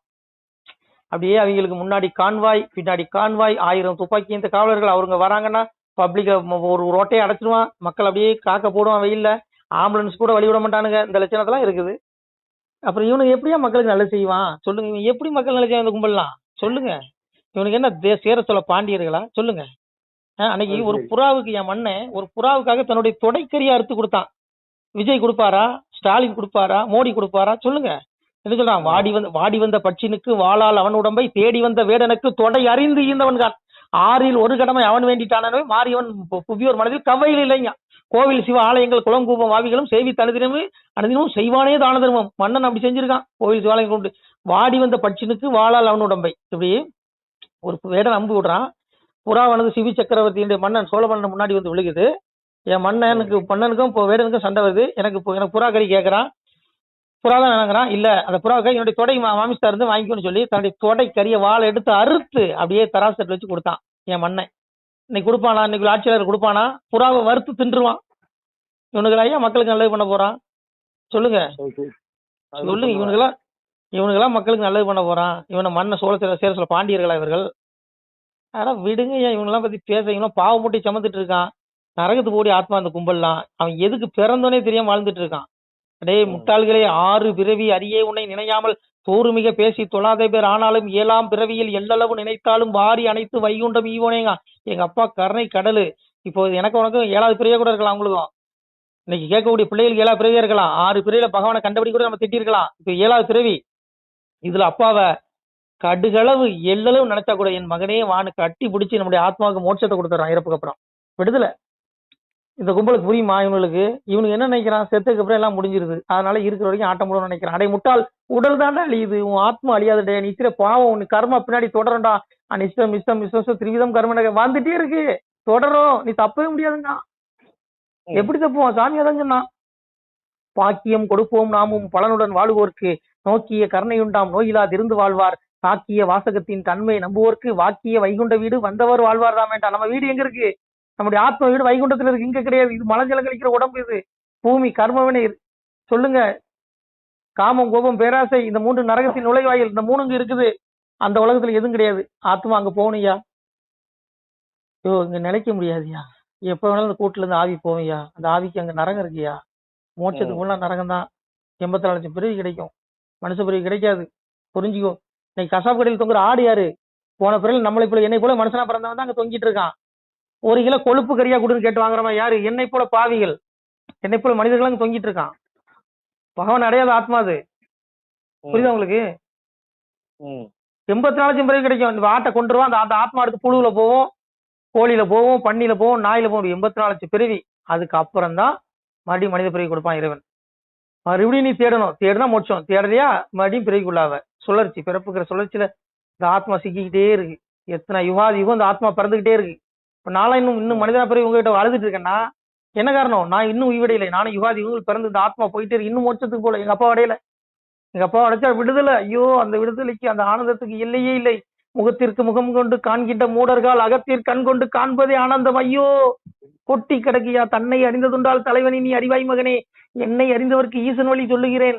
அப்படியே அவங்களுக்கு முன்னாடி கான்வாய் பின்னாடி கான்வாய், 1000 துப்பாக்கி இந்த காவலர்கள் அவங்க வராங்கன்னா பப்ளிக்க ஒரு ரோட்டையை அடைச்சிடுவான், மக்கள் அப்படியே காக்க போடுவான் வெயில்ல, ஆம்புலன்ஸ் கூட வழி விட மாட்டானுங்க. இந்த லட்சணத்தெல்லாம் இருக்குது. அப்புறம் இவனுக்கு எப்படியா மக்களுக்கு நல்லது செய்வான் சொல்லுங்க? இவன் எப்படி மக்கள் நல்லது செய்வான் இந்த கும்பல்லாம் சொல்லுங்க? இவனுக்கு என்ன சேர சொல்ல பாண்டியர்களா சொல்லுங்க? அன்னைக்கு ஒரு புறாவுக்கு என் மண்ணன் ஒரு புறாவுக்காக தன்னுடைய தொடைக்கறியா அறுத்து கொடுத்தான். விஜய் கொடுப்பாரா, ஸ்டாலின் கொடுப்பாரா, மோடி கொடுப்பாரா சொல்லுங்க? என்ன சொல்றான், வாடி வந்த பட்சினுக்கு வாளால் அவன் உடம்பை தேடி வந்த வேடனுக்கு தொடை அறிந்து ஈந்தவன்கான், 6ல் ஒரு கடமை அவன் வேண்டிட்டானவே மாறியவன் புவியோர் மனதில் கவையில் இல்லைங்க. கோவில் சிவ ஆலயங்கள் குளங்கூபம் வாவிகளும் செய்வி அனுதினமும் செய்வானே தான தர்மம். மன்னன் அப்படி செஞ்சிருக்கான். கோவில் சிவாலயம் கொண்டு வாடி வந்த பட்சினுக்கு வாளால் அவன் உடம்பை, இப்படி ஒரு வேடன் அம்பு விடுறான். புறாவானது சிவி சக்கரவர்த்தியுடைய மன்னன் சோழ மன்னன் முன்னாடி வந்து விழுகுது. என் மன்னனுக்கும் வேடனுக்கும் சண்டை வருது. எனக்கு புறா கறி கேட்கறான். புறா தான் வேணாங்கிறான். இல்ல அந்த புறா கறி என்னுடைய தொடை மாமிஸ்தா இருந்து வாங்கிக்கணும்னு சொல்லி தன்னுடைய தொடை கறியை வாழை எடுத்து அறுத்து அப்படியே தராசட்டு வச்சு கொடுத்தான் என் மன்னன். இன்னைக்கு கொடுப்பானா, இன்னைக்கு ஆட்சியாளர் கொடுப்பானா? புறாவை வறுத்து தின்றுவான். இவனுக்கு ஐயா மக்களுக்கு நல்லது பண்ண போறான் சொல்லுங்க? சொல்லுங்க, இவனுக்கெல்லாம் மக்களுக்கு நல்லது பண்ண போறான். இவனை மன்ன சேர சொல்ல பாண்டியர்களா இவர்கள்? ஆனா விடுங்க, ஏன் இவங்கெல்லாம் பத்தி பேசுறீங்களோ? பாவ மூட்டை சமந்துட்டு இருக்கான், நரகத்துக்கு போடி ஆத்மா அந்த கும்பல்லாம். அவன் எதுக்கு பிறந்தோனே தெரியாம வாழ்ந்துட்டு இருக்கான். அடே முட்டாள்களே, 6 பிறவி அறியே உன்னை நினையாமல் தோறுமிக பேசி தொழாத பேர் ஆனாலும் 7ஆம் பிறவியில் எல்லளவு நினைத்தாலும் வாரி அனைத்து வைகுண்டம் ஈவோனேங்க. எங்க அப்பா கருணை கடலு. இப்போ எனக்கு உனக்கும் 7வது பிறவியா கூட இருக்கலாம். அவங்களுக்கும் இன்னைக்கு கேட்கக்கூடிய பிள்ளைகளுக்கு 7வது பிறவியா இருக்கலாம். 6 பிறவியில பகவானை கண்டபடி கூட நம்ம திட்டிருக்கலாம். இப்போ 7வது பிறவி. இதுல அப்பாவை கடுகளவு எள்ளளவு நினைச்சா கூட என் மகனே வானு கட்டி பிடிச்சி நம்முடைய ஆத்மாவுக்கு மோட்சத்தை கொடுத்துறான் இறப்புக்கு அப்புறம். விடுதலை. இந்த கும்பலுக்கு புரியுமா? இவனுக்கு என்ன நினைக்கிறான், செத்துக்கு அப்புறம் எல்லாம் முடிஞ்சிருது, அதனால இருக்கிற வரைக்கும் ஆட்டம் போடணும்னு நினைக்கிறான். அடே முட்டாள், உடல் தாண்டா அழியுது, உன் ஆத்மா அழியாதுடே. நித்திர பாவம் உன் கர்மா பின்னாடி தொடரண்டா. இஷ்டம் இஷ்டம் இஷ்டம் திரிவிதம் கர்ம வந்துட்டே இருக்கு, தொடரும். நீ தப்பவே முடியாதுங்க. எப்படி தப்புவான்? சாமி அதான் சொன்னான். பாக்கியம் கொடுப்போம் நாமும் பலனுடன் வாழுவோர்க்கு நோக்கிய கருணையுண்டாம் நோயிலாதிருந்து வாழ்வார் தாக்கிய வாசகத்தின் தன்மை நம்புவோர்க்கு வாக்கிய வைகுண்ட வீடு வந்தவர் வாழ்வார் தான் வேண்டாம். நம்ம வீடு எங்க இருக்கு? நம்முடைய ஆத்ம வீடு வைகுண்டத்துல இருக்கு, இங்க கிடையாது. இது மலஜலம் கழிக்கிற உடம்பு, இது பூமி கர்மவினை. சொல்லுங்க, காமம் கோபம் பேராசை இந்த 3 நரகத்தின் நுழைவாயில், இந்த 3 இங்க இருக்குது. அந்த உலகத்துல எதுவும் கிடையாது. ஆத்மா அங்க போகணும்யா. இங்க நிலைக்க முடியாதுயா. எப்ப வேணாலும் அந்த கூட்டுல இருந்து ஆவி போவையா. அந்த ஆவிக்கு அங்க நரகம் இருக்குயா. மோட்சத்துக்கு முன்னா நரகம் தான். 84 லட்சம் பிறவி கிடைக்கும், மனுஷ பிறவி கிடைக்காது. புரிஞ்சுக்கோ. இன்னைக்கு கசாப்பு கடையில் தொங்குற ஆடு யாரு? போன பிறகு நம்மளை போல என்னை போல மனுஷனா பிறந்தவன் தான் அங்க தொங்கிட்டு இருக்கான். 1 கிலோ கொழுப்பு கறியா கொடுன்னு கேட்டு வாங்குறவன் யாரு? என்னை போல பாவிகள், என்னை போல மனிதர்கள் அங்க தொங்கிட்டு இருக்கான். பகவான் அடையாத ஆத்மா அது. புரியுதா உங்களுக்கு? 84 லட்சம் பிறகு கிடைக்கும். இந்த ஆட்டை கொண்டுருவோம், அந்த ஆத்மா எடுத்து புழுவுல போவோம், கோழியில போவோம், பன்னியில போவோம், நாயில போவோம். 84 லட்சம் பிறவி. அதுக்கு அப்புறம் தான் மறுபடியும் மனித பிறவி கொடுப்பான் இறைவன். மறுபடியும் நீ தேடணும். தேடுனா மோட்சம், தேடலையா மறுபடியும் பிறவிக்குள்ளாவ. சுழற்சி, பிறப்புக்கிற சுழற்சியில இந்த ஆத்மா சிக்கிக்கிட்டே இருக்கு. எத்தனை யுகம் இந்த ஆத்மா பிறந்துகிட்டே இருக்கு. இப்ப நாளா இன்னும் மனிதனா பிறகு உங்ககிட்ட அழுதுட்டு இருக்கேன்னா என்ன காரணம்? நான் இன்னும் உய்வடையில. நானும் யுகம் பிறந்து இந்த ஆத்மா போயிட்டே இருக்கு, இன்னும் மோட்சத்துக்கு போல. எங்க அப்பா அடையல. எங்க அப்பா அடைச்சா விடுதலை. ஐயோ, அந்த விடுதலைக்கு, அந்த ஆனந்தத்துக்கு எல்லையே இல்லை. முகத்திற்கு முகம் கொண்டு காண்கின்ற மூடர்கள் அகத்திற்கு கண் கொண்டு காண்பதே ஆனந்தம். ஐயோ, கொட்டி கிடக்கியா. தன்னை அறிந்ததுண்டால் தலைவனி நீ அறிவாய் மகனே, என்னை அறிந்தவருக்கு ஈசன் வழி சொல்லுகிறேன்.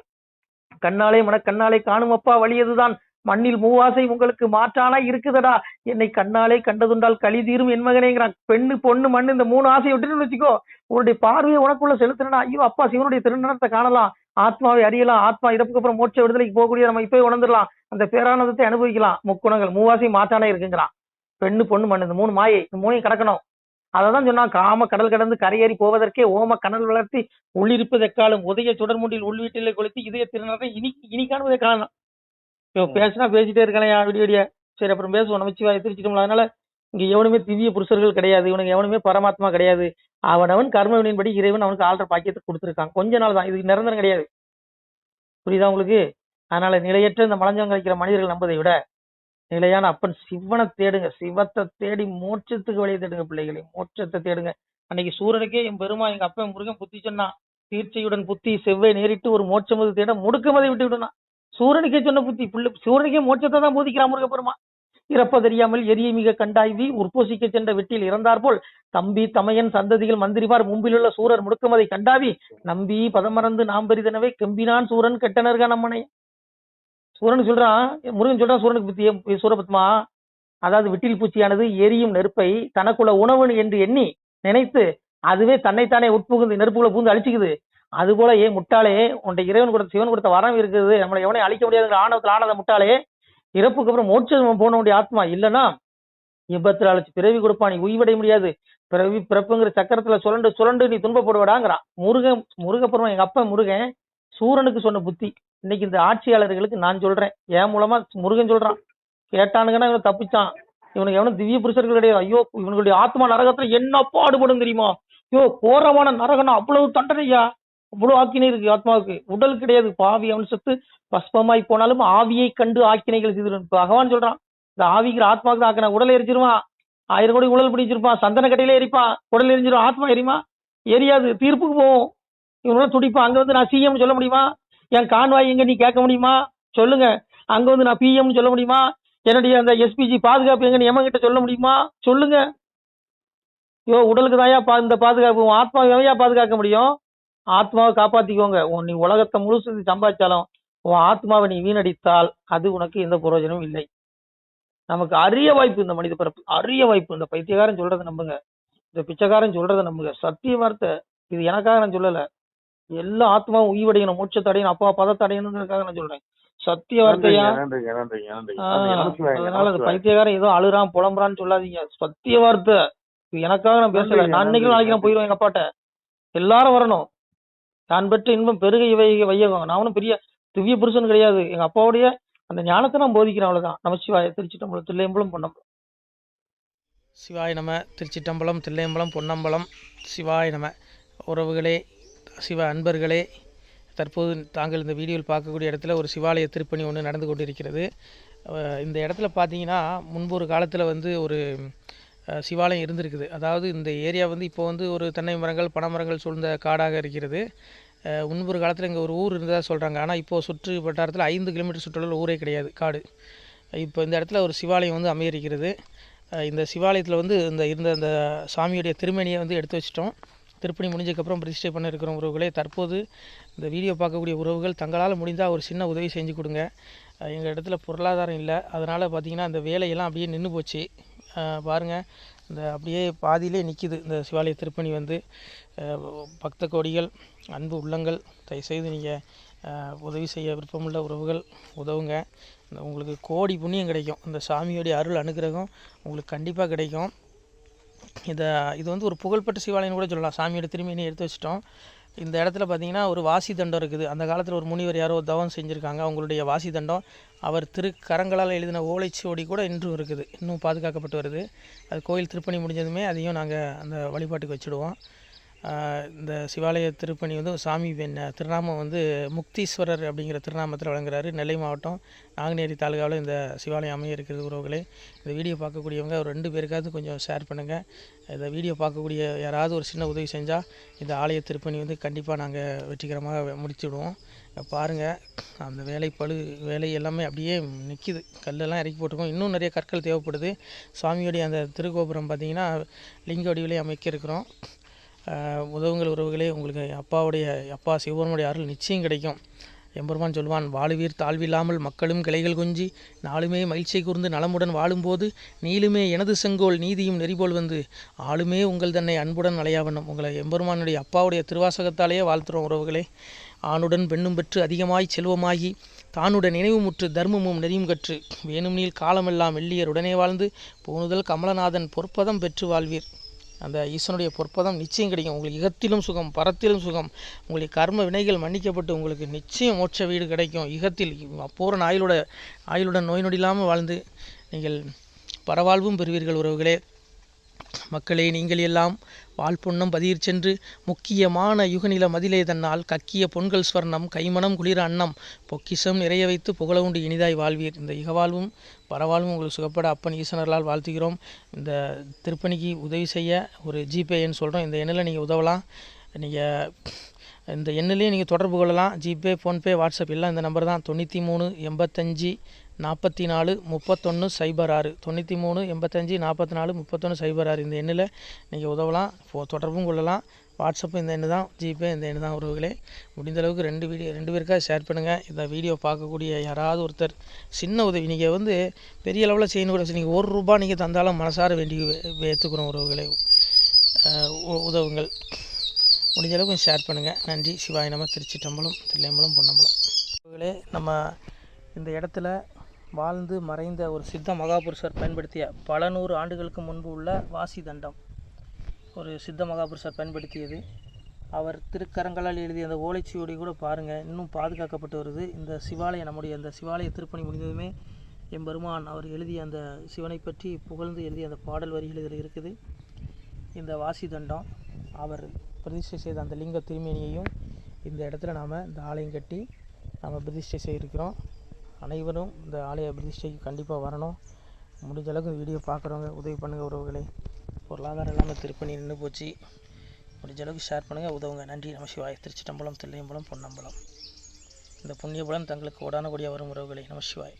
கண்ணாலே மனக்கண்ணாலே காணும் அப்பா வழியதுதான். மண்ணில் மூவாசை உங்களுக்கு மாற்றானா இருக்குதடா. என்னை கண்ணாலே கண்டதுண்டால் களி தீரும் என் மகனேங்கிறான். பெண்ணு பொண்ணு மண்ணு இந்த 3 ஆசையை விட்டுன்னு வச்சுக்கோ. உன்னுடைய பார்வையை உனக்குள்ள செலுத்தினா ஐயோ அப்பா சிவனுடைய திருநடனத்தை காணலாம், ஆத்மாவை அறியலாம், ஆத்மா இறப்புக்கு அப்புறம் மோட்ச விடுதலைக்கு போகக்கூடிய நம்ம இப்பவே உணர்ந்துடலாம், அந்த பேரானந்தத்தை அனுபவிக்கலாம். முக்குணங்கள் மூவாசை மாற்றானே இருக்குங்கிறான். பெண்ணு பொண்ணு மண்ணு இந்த 3 மாயை, இந்த 3ஐயும் கடக்கணும். அததான் சொன்னான், காம கடல் கடந்து கரையேறி போவதற்கே ஓம கனல் வளர்த்தி உள்ளிருப்பது எக்காலம் உதய சுடர்முண்டில் உள்வீட்டிலே கொளுத்தி இதய திருநடை இனி காணுவதை காணலாம். பேசினா பேசிட்டே இருக்கலாம் விடிய. சரி, அப்புறம் பேசுவோம். நமச்சிவாய திருச்சிட்டோம்ல. அதனால இங்க எவனுமே திவ்ய புருஷர்கள் கிடையாது, இவனுக்கு எவனுமே பரமாத்மா கிடையாது. அவனவன் கர்மவினின்படி இறைவன் அவனுக்கு ஆள்ற பாக்கியத்தை கொடுத்துருக்கான். கொஞ்ச நாள் தான், இதுக்கு நிரந்தரம் கிடையாது. புரியுதா உங்களுக்கு? அதனால நிலையற்ற இந்த மலஞ்சம் கழிக்கிற மனிதர்கள் நம்பதை விட நிலையான அப்பன் சிவனை தேடுங்க. சிவத்தை தேடி மோட்சத்துக்கு வழியை தேடுங்க பிள்ளைகளை, மோட்சத்தை தேடுங்க. அன்னைக்கு சூரனுக்கே என் பெருமா எங்க அப்பன் முருகன் புத்தி சொன்னான், தீர்ச்சையுடன் புத்தி செவ்வை நேரிட்டு ஒரு மோட்சமது தேட முடுக்கமதை விட்டு விடணும். சூரனுக்கே சொன்ன புத்தி சூரனுக்கே மோட்சத்தை தான் போதிக்கிறான் முருக பெருமா. இறப்பதறியாமல் எரிய மிக கண்டாய்வி உற்போசிக்க சென்ற வெட்டியில் இறந்தார் போல் தம்பி தமையன் சந்ததிகள் மந்திரிமார் மும்பிலுள்ள சூரர் முடுக்கமதை கண்டாவி நம்பி பதமறந்து நாம் பெரிதனவே கெம்பினான் சூரன் கெட்டனர்கா நம்மனை. சூரனுக்கு சொல்றான், முருகன் சொல்றான் சூரனுக்கு புத்திய சூரபத்மா, அதாவது விட்டில் பூச்சியானது எரியும் நெருப்பை தனக்குள்ள உணவு என்று எண்ணி நினைத்து அதுவே தன்னைத்தானே உட்புகுந்து நெருப்புக்குள்ள பூந்து அழிச்சுக்குது. அது போல ஏன் முட்டாளே, உன்னை இறைவன் கொடுத்த சிவன் கொடுத்த வரம் இருக்குது, நம்மளை எவனையும் அழிக்க முடியாதுங்கிற ஆணவத்தில் ஆனத முட்டாளே, இறப்புக்கு அப்புறம் மோட்சம் போன வேண்டிய ஆத்மா இல்லைன்னா 84 லட்சம் பிறவி கொடுப்பான், நீ உய்வடைய முடியாது. பிறப்புங்கிற சக்கரத்துல சுரண்டு நீ துன்பப்படுவடாங்கிறான் முருகப்புறம். எங்க அப்பா முருகன் சூரனுக்கு சொன்ன புத்தி இன்னைக்கு இந்த ஆட்சியாளர்களுக்கு நான் சொல்றேன், என் மூலமா முருகன் சொல்றான். கேட்டானுங்கன்னா இவன் தப்பிச்சான், இவனுக்கு எவனும் திவ்ய புருஷர்கள் கிடையாது. ஐயோ, இவனுடைய ஆத்மா நரகத்துல என்ன பாடுபடும் தெரியுமா? ஐயோ, கோரமான நரகம்னா அவ்வளவு தண்டனையா, அவ்வளவு ஆக்கினை இருக்கு ஆத்மாவுக்கு. உடல் கிடையாது, பாவி அவன் செத்து பஸ்பமாய் போனாலும் ஆவியை கண்டு ஆக்கினைகள் செய்து பகவான் சொல்றான். இந்த ஆவிக்கிற ஆத்மாவுக்கு தான் ஆக்கின. உடல் எரிச்சிருவான், 1000 கோடி உடல் பிடிச்சிருப்பான், சந்தன கட்டையில எரிப்பான், உடல் எரிஞ்சிரும். ஆத்மா எரியுமா? எரியாது, தீர்ப்புக்கு போவோம். இவனோட துடிப்பான். அங்க வந்து நான் சிஎம் சொல்ல முடியுமா? என் கான்வாய் எங்க நீ கேட்க முடியுமா? சொல்லுங்க. அங்க வந்து நான் பிஎம் சொல்ல முடியுமா? என்னுடைய அந்த எஸ்பிஜி பாதுகாப்பு எங்க நீ எமன் கிட்ட சொல்ல முடியுமா? சொல்லுங்க. ஐயோ, உடலுக்கு தாயா இந்த பாதுகாப்பு, ஆத்மாவையா பாதுகாக்க முடியும்? ஆத்மாவை காப்பாத்திக்கோங்க. நீ உலகத்தை முழுசு சம்பாதிச்சாலும் உன் ஆத்மாவை நீ வீணடித்தால் அது உனக்கு எந்த பிரயோஜனமும் இல்லை. நமக்கு அரிய வாய்ப்பு இந்த மனித பிறப்பு, அரிய வாய்ப்பு. இந்த பைத்தியக்காரன் சொல்றதை நம்புங்க, இந்த பிச்சைக்காரன் சொல்றதை நம்புங்க. சத்திய வார்த்தை இது. எனக்காக நான் சொல்லல, எல்லா ஆத்மாவும் உய்வடையணும், மோட்சத்தை அடையணும், அப்பா பதத்தை அடையணுங்கிறதுக்காக நான் சொல்றேன். சத்திய வார்த்தையா. அதனால அந்த பைத்தியக்காரன் ஏதோ அழுறான் புலம்புறான்னு சொல்லாதீங்க. சத்திய வார்த்தை இது. எனக்காக நான் பேசல. நான் அன்னைக்கு நாளைக்கு நான் போயிடுவேன் எங்க அப்பாட்ட. எல்லாரும் வரணும். தான் பெற்ற இன்பம் பெருக வையகம். நான் ஒன்றும் பெரிய திவ்ய புருஷன் கிடையாது. எங்க அப்பாவுடைய அந்த ஞானத்தை நான் போதிக்கிறேன், அவ்வளவுதான். நமச்சிவாய திருச்சிட்டம்பலம் தில்லையம்பலம் பொன்னம்பலம். சிவாய நம. திருச்சிட்டம்பலம் தில்லையம்பலம் பொன்னம்பலம். சிவாய நம. உறவுகளே, சிவ அன்பர்களே, தற்போது தாங்கள் இந்த வீடியோவில் பார்க்கக்கூடிய இடத்துல ஒரு சிவாலய திருப்பணி ஒன்று நடந்து கொண்டிருக்கிறது. இந்த இடத்துல பார்த்தீங்கன்னா முன்பு ஒரு காலத்தில் வந்து ஒரு சிவாலயம் இருந்திருக்குது. அதாவது இந்த ஏரியா வந்து இப்போ வந்து ஒரு தென்னை மரங்கள் பனை மரங்கள் சூழ்ந்த காடாக இருக்கிறது. முன்பொரு காலத்தில் இங்கே ஒரு ஊர் இருந்ததாக சொல்கிறாங்க. ஆனால் இப்போது சுற்று வட்டாரத்தில் 5 கிலோமீட்டர் சுற்றுலாவில் ஊரே கிடையாது, காடு. இப்போ இந்த இடத்துல ஒரு சிவாலயம் வந்து அமையிருக்கிறது. இந்த சிவாலயத்தில் வந்து இருந்த அந்த சாமியுடைய திருமேனியை வந்து எடுத்து வச்சிட்டோம். திருப்பணி முடிஞ்சதுக்கப்புறம் பிரதிஷ்டை பண்ண இருக்கிற உறவுகளே, தற்போது இந்த வீடியோ பார்க்கக்கூடிய உறவுகள் தங்களால் முடிந்தால் ஒரு சின்ன உதவி செஞ்சு கொடுங்க. எங்கள் இடத்துல பொருளாதாரம் இல்லை, அதனால் பார்த்திங்கன்னா அந்த வேலையெல்லாம் அப்படியே நின்று போச்சு. பாருங்கள், இந்த அப்படியே பாதியிலே நிற்கிது இந்த சிவாலய திருப்பணி வந்து. பக்த கோடிகள், அன்பு உள்ளங்கள், தயவுசெய்து நீங்கள் உதவி செய்ய விருப்பமுள்ள உறவுகள் உதவுங்க. உங்களுக்கு கோடி புண்ணியம் கிடைக்கும். இந்த சாமியோடைய அருள் அனுகிரகம் உங்களுக்கு கண்டிப்பாக கிடைக்கும். இது வந்து ஒரு புகழ்பெற்ற சிவாலயம்னு கூட சொல்லலாம். சாமியோட திருமேனியை எடுத்து வச்சிட்டோம். இந்த இடத்துல பார்த்திங்கன்னா ஒரு வாசி தண்டம் இருக்குது. அந்த காலத்தில் ஒரு முனிவர் யாரோ தவம் செஞ்சுருக்காங்க. அவங்களுடைய வாசி தண்டம் அவர் திருக்கரங்களால் எழுதின ஓலைச்சுவடி கூட இன்றும் இருக்குது, இன்னும் பாதுகாக்கப்பட்டு வருது. அது கோயில் திருப்பணி முடிஞ்சதுமே அதையும் நாங்கள் அந்த வழிபாட்டுக்கு வச்சுடுவோம். இந்த சிவாலய திருப்பணி வந்து சாமி திருநாமம் வந்து முக்தீஸ்வரர் அப்படிங்கிற திருநாமத்தில் வழங்குறாரு. நெல்லை மாவட்டம் நாங்குநேரி தாலுகாவில் இந்த சிவாலயம் அமைய இருக்கிறது உறவுகளே. இந்த வீடியோ பார்க்கக்கூடியவங்க ஒரு 2 பேருக்காவது கொஞ்சம் ஷேர் பண்ணுங்கள். இந்த வீடியோ பார்க்கக்கூடிய யாராவது ஒரு சின்ன உதவி செஞ்சால் இந்த ஆலய திருப்பணி வந்து கண்டிப்பாக நாங்கள் வெற்றிகரமாக முடிச்சுடுவோம். பாருங்கள், அந்த வேலை எல்லாமே அப்படியே நிற்கிது. கல்லெல்லாம் இறக்கி போட்டிருக்கோம். இன்னும் நிறைய கற்கள் தேவைப்படுது. சுவாமியோடைய அந்த திருக்கோபுரம் பார்த்திங்கன்னா லிங்க வடிவிலே அமைக்க இருக்கிறோம். உதவுங்கள் உறவுகளே. உங்களுக்கு அப்பா சிவபெருமானுடைய அருள் நிச்சயம் கிடைக்கும். எம்பெருமான் சொல்வான், வாழுவீர் தாழ்வில்லாமல் மக்களும் கிளைகள் கொஞ்சி நாளுமே மகிழ்ச்சி கூர்ந்து நலமுடன் வாழும்போது நீளுமே எனது செங்கோல் நீதியும் நெறிபோல் வந்து ஆளுமே உங்கள் தன்னை அன்புடன் அலையாவண்ணம். உங்களை எம்பெருமானுடைய அப்பாவுடைய திருவாசகத்தாலேயே வாழ்த்துறோம் உறவுகளே. ஆணுடன் பெண்ணும் பெற்று அதிகமாய் செல்வமாகி தானுடன் நினைவுமுற்று தர்மமும் நெறியும் கற்று வேணும்னில் காலமெல்லாம் வெள்ளியருடனே வாழ்ந்து போனுதல் கமலநாதன் பொற்பதம் பெற்று வாழ்வீர். அந்த ஈசனுடைய பொற்பதம் நிச்சயம் கிடைக்கும். உங்களுக்கு இகத்திலும் சுகம், பரத்திலும் சுகம். உங்களுடைய கர்ம வினைகள் மன்னிக்கப்பட்டு உங்களுக்கு நிச்சயம் மோட்ச வீடு கிடைக்கும். இகத்தில் பூரண ஆயுளுடன் நோய் நொடி இல்லாமல் வாழ்ந்து நீங்கள் பரவாழ்வும் பெறுவீர்கள் உறவுகளே. மக்களே, நீங்கள் எல்லாம் வாழ்பொன்னம் பதியிற் சென்று முக்கியமான யுகநில மதிலே தன்னால் கக்கிய பொன்கள் ஸ்வர்ணம் கைமணம் குளிர அன்னம் பொக்கிஷம் நிறைய வைத்து புகழ உண்டு இனிதாய் வாழ்வீர். இந்த இகவாழ்வும் பரவாழ்வும் உங்களுக்கு சுகப்பட அப்பன் ஈசனர்களால் வாழ்த்துகிறோம். இந்த திருப்பணிக்கு உதவி செய்ய ஒரு ஜிபே எண் சொல்கிறோம். இந்த எண்ணில் நீங்கள் உதவலாம். நீங்கள் இந்த எண்ணிலேயே நீங்கள் தொடர்பு கொள்ளலாம். ஜிபே, ஃபோன்பே, வாட்ஸ்அப் எல்லாம் இந்த நம்பர் தான். 93 85 44 31 06 93 85 44 31 06. இந்த எண்ணில் நீங்கள் உதவலாம், தொடர்பும் கொள்ளலாம். வாட்ஸ்அப்பு இந்த எண்ணு தான், ஜிபே இந்த எண்ணு தான் உறவுகளே. முடிந்தளவுக்கு 2 பேருக்காக ஷேர் பண்ணுங்கள். இந்த வீடியோ பார்க்கக்கூடிய யாராவது ஒருத்தர் சின்ன உதவி, நீங்கள் வந்து பெரிய அளவில் செய்யணும் கூட, நீங்கள் ₹1 நீங்கள் தந்தாலும் மனசார வேண்டி ஏற்றுக்கிறோம் உறவுகளே. உதவுங்கள். முடிஞ்ச அளவுக்கு கொஞ்சம் ஷேர் பண்ணுங்கள். நன்றி. சிவாய நம. திருச்சிற்றம்பலம், தில்லையம்பலம், பொன்னம்பலம். உறவுகளே, நம்ம இந்த இடத்துல வாழ்ந்து மறைந்த ஒரு சித்த மகாபுருஷர் பயன்படுத்திய பல 100 ஆண்டுகளுக்கு முன்பு உள்ள வாசி தண்டம் ஒரு சித்த மகாபுருஷர் பயன்படுத்தியது. அவர் திருக்கரங்களால் எழுதிய அந்த ஓலைச்சுவடி கூட பாருங்கள், இன்னும் பாதுகாக்கப்பட்டு வருது. இந்த சிவாலயம், நம்முடைய அந்த சிவாலய திருப்பணி முடிந்ததுமே எம்பெருமான் அவர் எழுதிய அந்த சிவனை பற்றி புகழ்ந்து எழுதிய அந்த பாடல் வரிகள் இதில் இருக்குது. இந்த வாசி தண்டம் அவர் பிரதிஷ்டை செய்த அந்த லிங்க திருமேனியையும் இந்த இடத்துல நாம் இந்த ஆலயம் கட்டி நாம் பிரதிஷ்டை செய்திருக்கிறோம். அனைவரும் இந்த ஆலய பிரதிஷ்டைக்கு கண்டிப்பாக வரணும். முடிஞ்ச அளவுக்கு வீடியோ பார்க்குறவங்க உதவி பண்ணுங்கள் உறவுகளே. பொருளாதாரம் இல்லாமல் திருப்பணி நின்று போச்சு. முடிஞ்ச அளவுக்கு ஷேர் பண்ணுங்கள், உதவுங்க. நன்றி. நம சிவாய. திருச்சிற்றம்பலம், தில்லையம்பலம், பொன்னம்பலம். இந்த புண்ணிய பலன் தங்களுக்கு கோடான கோடியாக வரும் உறவுகளே. நம சிவாய.